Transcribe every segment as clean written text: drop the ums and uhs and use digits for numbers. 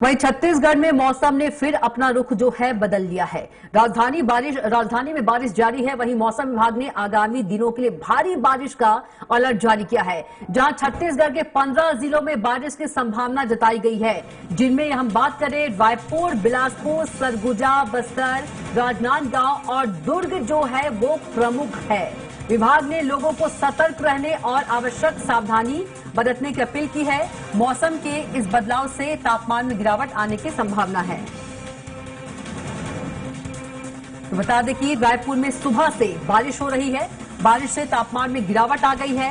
वहीं छत्तीसगढ़ में मौसम ने फिर अपना रुख जो है बदल लिया है। राजधानी में बारिश जारी है। वहीं मौसम विभाग ने आगामी दिनों के लिए भारी बारिश का अलर्ट जारी किया है, जहां छत्तीसगढ़ के 15 जिलों में बारिश की संभावना जताई गई है, जिनमें हम बात करें रायपुर, बिलासपुर, सरगुजा, बस्तर, राजनांदगांव और दुर्ग जो है वो प्रमुख है। विभाग ने लोगों को सतर्क रहने और आवश्यक सावधानी बरतने की अपील की है। मौसम के इस बदलाव से तापमान में गिरावट आने की संभावना है। तो बता दें कि रायपुर में सुबह से बारिश हो रही है। बारिश से तापमान में गिरावट आ गई है।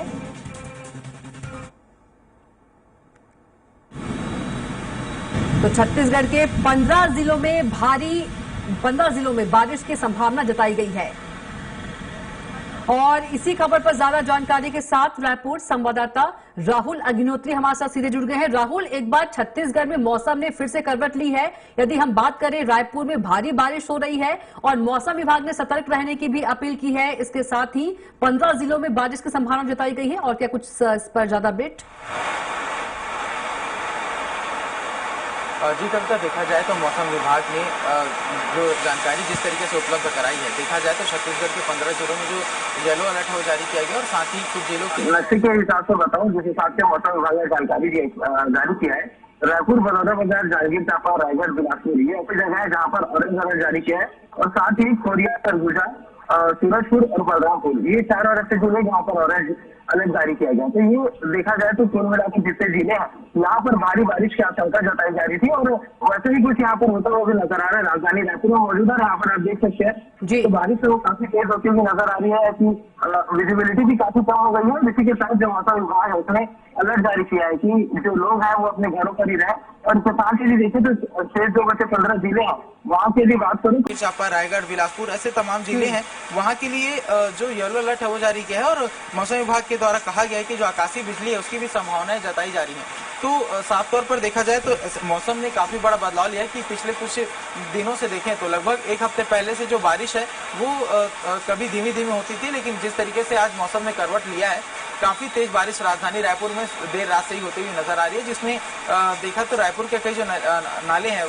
तो छत्तीसगढ़ के 15 जिलों में बारिश की संभावना जताई गई है। और इसी खबर पर ज्यादा जानकारी के साथ रायपुर संवाददाता राहुल अग्निहोत्री हमारे साथ सीधे जुड़ गए हैं। राहुल, एक बार छत्तीसगढ़ में मौसम ने फिर से करवट ली है। यदि हम बात करें, रायपुर में भारी बारिश हो रही है और मौसम विभाग ने सतर्क रहने की भी अपील की है। इसके साथ ही 15 जिलों में बारिश की संभावना जताई गई है। और क्या कुछ इस पर ज्यादा अपडेट? जी कविता, देखा जाए तो मौसम विभाग ने जो जानकारी जिस तरीके से उपलब्ध कराई है, देखा जाए तो छत्तीसगढ़ के 15 जिलों में जो येलो अलर्ट हो जारी किया गया और साथ ही कुछ जिलों के हिसाब से बताऊं, जिस हिसाब से मौसम विभाग ने जानकारी जारी किया है, रायपुर, बलौदाबाजार, जांजगीर चांपा, रायगढ़, बिलासपुर ये ऐसी जगह है जहाँ पर ऑरेंज अलर्ट जारी किया है। और साथ ही कोरिया, सरगुजा, सूरजपुर और बलरामपुर ये चारों ऐसे जिले जहाँ पर ऑरेंज अलर्ट जारी किया गया। तो ये देखा जाए तो कुल मिलाकर जितने जिले हैं यहाँ पर भारी बारिश की आशंका जताई जा रही थी। और वैसे भी कुछ यहाँ पर होता हुआ भी नजर आ रहा है। राजधानी रायपुर में मौजूद है, यहाँ पर आप देख सकते हैं तो बारिश से वो काफी तेज होती हुई नजर आ रही है कि विजिबिलिटी भी काफी कम हो गई है। इसी के साथ जो मौसम विभाग है उसने अलर्ट जारी किया है कि जो लोग हैं वो अपने घरों पर ही रहें। और इसके साथ ही देखें तो शेष जो बचे 15 जिले हैं वहाँ की यदि बात करूँ, चांपा, रायगढ़, बिलासपुर ऐसे तमाम जिले हैं, वहाँ के लिए जो येलो अलर्ट है वो जारी किया है। और मौसम विभाग के द्वारा कहा गया है कि जो आकाशीय बिजली है उसकी भी संभावनाएं जताई जा रही है। तो साफ तौर पर देखा जाए तो मौसम ने काफी बड़ा बदलाव लिया है कि पिछले कुछ दिनों से देखें तो लगभग एक हफ्ते पहले से जो बारिश है वो कभी धीमी धीमी होती थी, लेकिन जिस तरीके से आज मौसम ने करवट लिया है, काफी तेज बारिश राजधानी रायपुर में देर रात से ही होती हुई नजर आ रही है, जिसमें देखा तो रायपुर के कई जो नाले हैं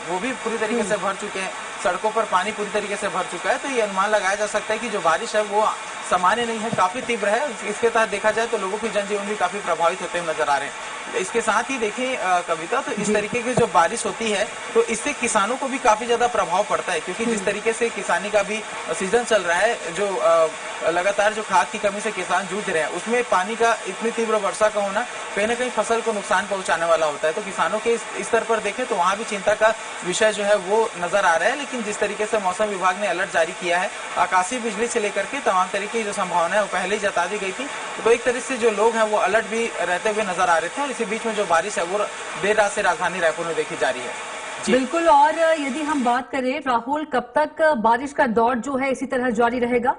वो भी पूरी तरीके से भर चुके हैं। सड़कों पर पानी पूरी तरीके से भर चुका है। तो ये अनुमान लगाया जा सकता है कि जो बारिश है वो सामान्य नहीं है, काफी तीव्र है। इसके तहत देखा जाए तो लोगों की जनजीवन भी काफी प्रभावित होते हुए नजर आ रहे हैं। इसके साथ ही देखें कविता, तो इस तरीके की जो बारिश होती है तो इससे किसानों को भी काफी ज्यादा प्रभाव पड़ता है, क्योंकि जिस तरीके से किसानी का भी सीजन चल रहा है, जो लगातार जो खाद की कमी से किसान जूझ रहे हैं, उसमें पानी का इतनी तीव्र वर्षा का होना कहीं न कहीं फसल को नुकसान पहुंचाने वाला होता है। तो किसानों के इस स्तर पर देखें तो वहां भी चिंता का विषय जो है वो नजर आ रहा है। लेकिन जिस तरीके से मौसम विभाग ने अलर्ट जारी किया है, आकाशीय बिजली से लेकर के तमाम तरीके की जो संभावना है वो पहले ही जता दी गई थी। तो एक तरह से जो लोग हैं वो अलर्ट भी रहते हुए नजर आ रहे थे। और इसी बीच में जो बारिश है वो देर रात से राजधानी रायपुर में देखी जा रही है। बिल्कुल। और यदि हम बात करें राहुल, कब तक बारिश का दौर जो है इसी तरह जारी रहेगा?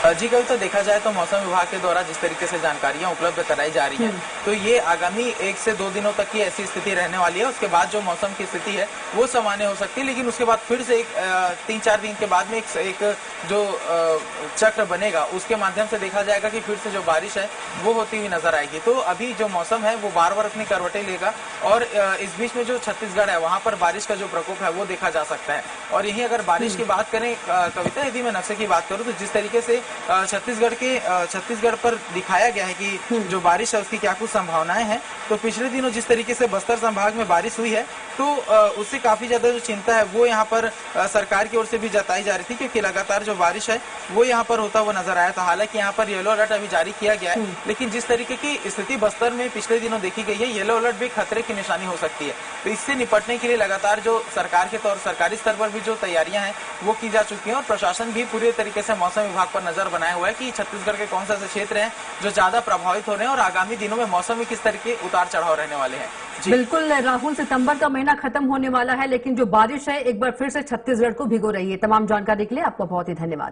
जी कभी तो देखा जाए तो मौसम विभाग के द्वारा जिस तरीके से जानकारियां उपलब्ध कराई जा रही हैं, तो ये आगामी 1 से 2 दिनों तक की ऐसी स्थिति रहने वाली है। उसके बाद जो मौसम की स्थिति है वो सामान्य हो सकती है, लेकिन उसके बाद फिर से 3-4 दिन के बाद में एक जो चक्र बनेगा उसके माध्यम से देखा जाएगा कि फिर से जो बारिश है वो होती हुई नजर आएगी। तो अभी जो मौसम है वो बार बार अपनी करवटें लेगा। और इस बीच में जो छत्तीसगढ़ है वहां पर बारिश का जो प्रकोप है वो देखा जा सकता है। और यही अगर बारिश की बात करें कविता, यदि मैं नक्शे की बात करूं तो जिस तरीके से छत्तीसगढ़ पर दिखाया गया है कि जो बारिश है उसकी क्या कुछ संभावनाएं हैं, तो पिछले दिनों जिस तरीके से बस्तर संभाग में बारिश हुई है तो उससे काफी ज्यादा जो चिंता है वो यहाँ पर सरकार की ओर से भी जताई जा रही थी, क्योंकि लगातार जो बारिश है वो यहाँ पर होता हुआ नजर आया था। हालांकि यहाँ पर येलो अलर्ट अभी जारी किया गया है, लेकिन जिस तरीके की स्थिति बस्तर में पिछले दिनों देखी गई है, येलो अलर्ट भी खतरे की निशानी हो सकती है। तो इससे निपटने के लिए लगातार जो सरकार के तौर सरकारी स्तर पर भी जो तैयारियां हैं वो की जा चुकी हैं। और प्रशासन भी पूरी तरीके से मौसम विभाग पर नजर बनाया हुआ है कि छत्तीसगढ़ के कौन सा ऐसे क्षेत्र हैं जो ज्यादा प्रभावित हो रहे हैं और आगामी दिनों में मौसम में किस तरीके उतार चढ़ाव रहने वाले हैं। बिल्कुल राहुल, सितंबर का महीना खत्म होने वाला है, लेकिन जो बारिश है एक बार फिर से छत्तीसगढ़ को भिगो रही है। तमाम जानकारी के लिए आपका बहुत ही धन्यवाद।